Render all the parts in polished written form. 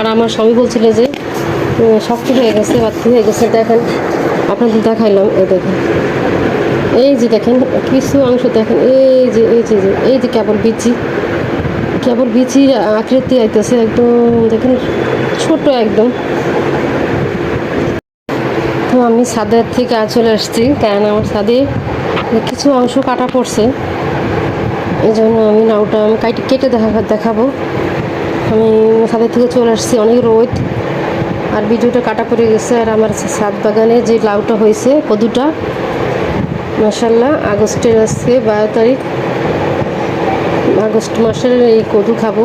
আর আমার স্বামী বলছিল যে শক্ত হয়ে গেছে, বাতি হয়ে গেছে। দেখেন, আপনাদের দেখাইলাম। এই যে দেখেন কিছু অংশ দেখেন, এই যে কেবল বিচি আকৃতি আইতেছে একদম, দেখেন ছোট একদম। তো আমি ছাদের থেকে চলে আসছি, কারণ আমার ছাদে কিছু অংশ কাটা পড়ছে। এই জন্য আমি নাউটা কেটে দেখাবো। আমি ছাদের থেকে চলে আসছি, অনেক রোদ আর ভিডিওটা কাটা পড়ে গেছে। আর আমার ছাদ বাগানে যে লাউটা হয়েছে, কদুটা, মাশাআল্লাহ, আগস্টের আজকে 12 তারিখ, আগস্ট মাসের এই কদু খাবো।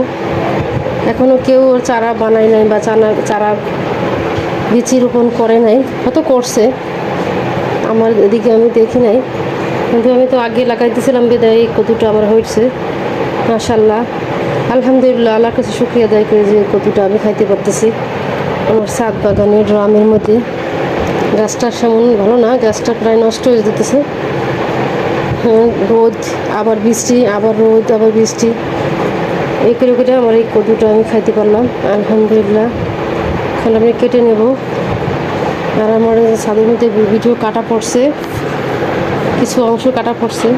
এখনও কেউ চারা বানায় নাই বা চারা বীজ রোপণ করে নাই, হয়তো করছে, আমার এদিকে আমি দেখি নাই। কিন্তু আমি তো আগে লাগাইতেছিলাম বিদায় এই কদুটা আমার হয়েছে, মাশাআল্লাহ, আলহামদুলিল্লাহ। আল্লাহর কাছে শুকরিয়া আদায় করে যে কদুটা আমি খাইতে পারতেছি আমার ছাদ বাগানের ড্রামের মধ্যে। গাছটার সেমন ভালো না, গাছটা প্রায় নষ্ট হয়ে যেতেছে। রোদ, আবার বৃষ্টি, আবার রোদ, আবার বৃষ্টি, এই করে আমার এই কদুটা আমি খাইতে পারলাম, আলহামদুলিল্লাহ। এখন আমি কেটে নেব। আর আমার ছাদের মধ্যে ভিডিও কাটা পড়ছে, কিছু অংশ কাটা পড়ছে।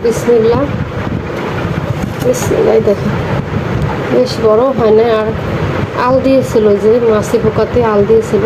বিসমিল্লাহ, দেখেন বেশ বড় হয় না। আর আল দিয়েছিল, যে মাছি পোকাতে আল দিয়েছিল।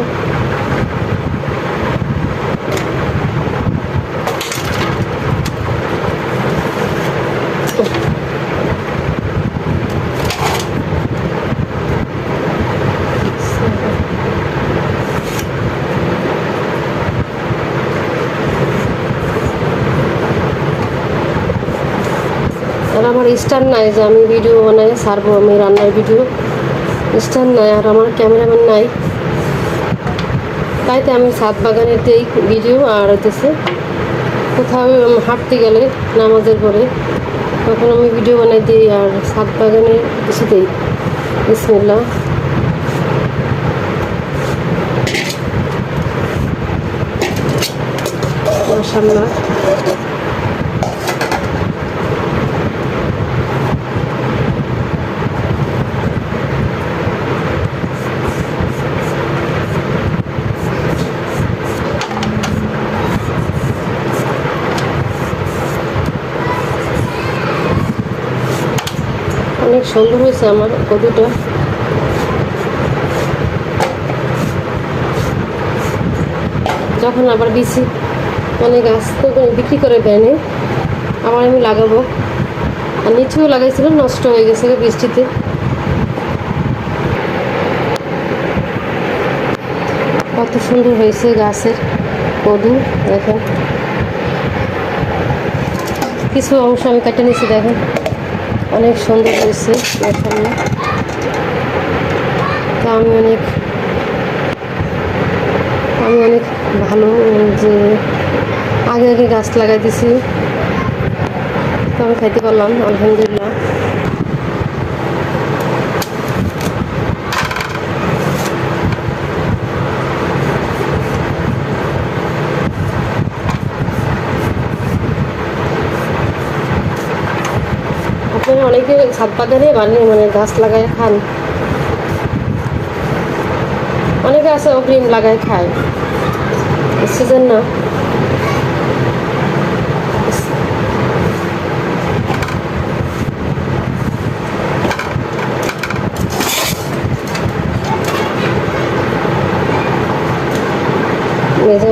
আর আমার স্ট্যান্ড নাই যে আমি ভিডিও বানাই ছাড়বো, আমি রান্নার ভিডিও, স্ট্যান্ড নাই। আর আমার ক্যামেরাম্যান নাই, তাই তো আমি ছাদ বাগানের দিই ভিডিও। আর হইতেছে কোথাও হাঁটতে গেলে নামাজের পরে তখন আমি ভিডিও বানাই দিই, আর ছাদ বাগানে বেশি দিই। বিসমিল্লাহ, মাশাআল্লাহ। অনেক সুন্দর হয়েছে আমার কদুটা। যখন আবার বিচি মানে গাছ তো বিক্রি করে বেনে, আবার আমি লাগাবো। আর নিচেও লাগাইছিলাম, নষ্ট হয়ে গেছে বৃষ্টিতে। কত সুন্দর হয়েছে গাছের কদু, দেখেন কিছু অংশ আমি কেটে নিয়েছি, দেখেন অনেক সুন্দর হয়েছে, মাশাআল্লাহ। তো আমি অনেক ভালো যে আগে গাছ লাগাই দিছি, তো আমি খাইতে পারলাম, আলহামদুলিল্লাহ। আপনারা অনেকে ছাদ বাগানে মানে গাছ লাগায় খান, অনেকে আছে অগ্রিম লাগায় খায়, সিজন না।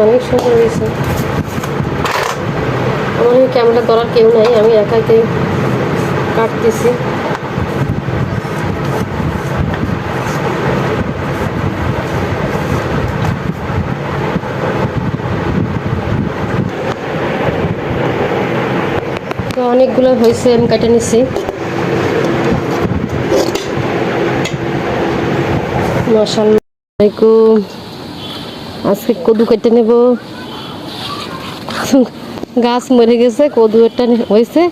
অনেক সুন্দর হয়েছে। আমার এই ক্যামেরা ধরার কেউ নাই, আমি একাই কাটতেছি। তো অনেকগুলো হয়েছে, আমি কেটে নিছি, মাশাআল্লাহ। আজকে কদু কেটে নেব। গাছ মরে গেছে, কদু একটা হয়েছে।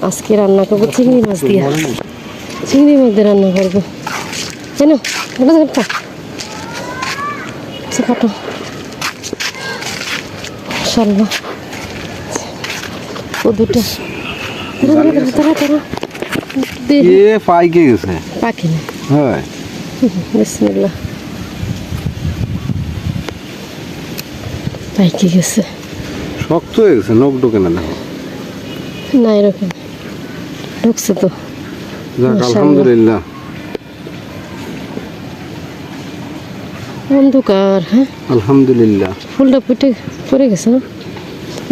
আজকে রান্না করবো চিংড়ি মাছ দিয়ে, চিংড়ি মাছ দিয়ে রান্না করবো, তাই না? কাটো মাশাআল্লাহ কদুটা পাইকে গেছে পাখি না হয় বিসমিল্লাহ পাইকে গেছে শক্ত হয়ে গেছে নখ ঢোকে না দেখো না এরকম ঢুকছে তো যাক মাশাআল্লাহ। আলহামদুলিল্লাহ অন্ধকার হ্যাঁ আলহামদুলিল্লাহ ফুলটা ফুটে পড়ে গেছে না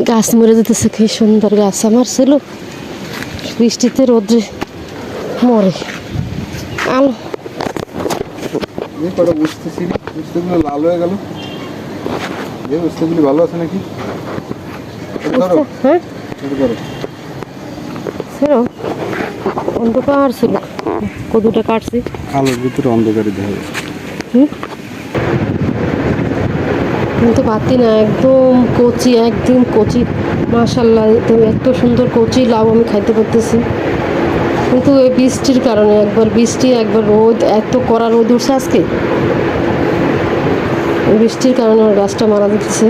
গাছ মরে যেতেছে কি সুন্দর গাছ আমার ছিল বৃষ্টিতে রোদ্রে মরে আল এই কটা বুঝতেছি বুঝতেগুলো লাল হয়ে গেল এই বুঝতেগুলি ভালো আছে নাকি ধরো হ্যাঁ ধরো ছিল অন্ধকার ছিল কদুটা কাটছি আলোর ভিতরে অন্ধকারে দেখা যাচ্ছে কিন্তু পাতি না একদম কচি একদম কচি মাশাল্লাহ একদম এত সুন্দর কচি লাউ আমি খাইতে পারতেছি কিন্তু এই বৃষ্টির কারণে একবার বৃষ্টি একবার রোদ এত কড়া রোদ উঠছে আজকে এই বৃষ্টির কারণে আমার গাছটা মারা যেতেছে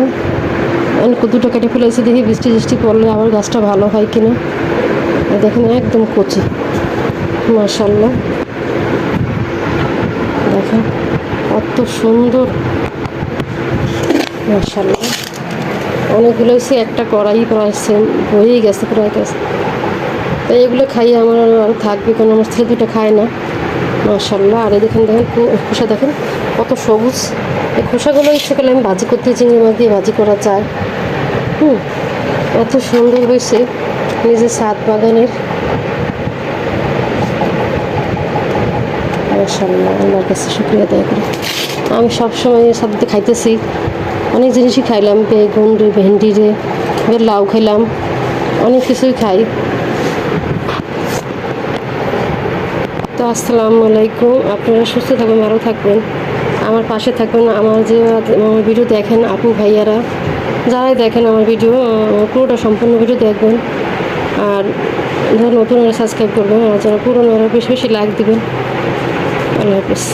আমি কদুটা কেটে ফেলেছি দেখি বৃষ্টি বৃষ্টি পড়লে আবার গাছটা ভালো হয় কিনা এই দেখেন একদম কচি মাশাল্লাহ দেখেন কত সুন্দর মাশাআল্লাহ অনেকগুলো হয়েছে একটা কড়াই প্রায় সেম হয়েই গেছে প্রায় গেছে তাই এগুলো খাইয়ে আমার আরও থাকবে কারণ আমার ছেলে দুটো খায় না মাশাআল্লাহ আর এই দেখেন খোসা দেখেন কত সবুজ এই খোসাগুলো ইচ্ছে করলে আমি ভাজি করতে চিংড়ি মাছ দিয়ে ভাজি করা যায় এত সুন্দর হয়েছে নিজের ছাদ বাগানের মাশাআল্লাহ আমার কাছে শুক্রিয়া আদায় করি আমি সবসময় সাথে খাইতেছি অনেক জিনিসই খাইলাম বেগুন রে ভেন্ডি রে লাউ খাইলাম অনেক কিছুই খাই তো আসসালামু আলাইকুম আপনারা সুস্থ থাকবেন ভালো থাকবেন আমার পাশে থাকবেন আমার যে আমার ভিডিও দেখেন আপু ভাইয়ারা যারাই দেখেন আমার ভিডিও পুরোটা সম্পূর্ণ ভিডিও দেখবেন আর যারা নতুন সাবস্ক্রাইব করবেন আর যারা পুরনো বেশি বেশি লাইক দিবেন আল্লাহ হাফেজ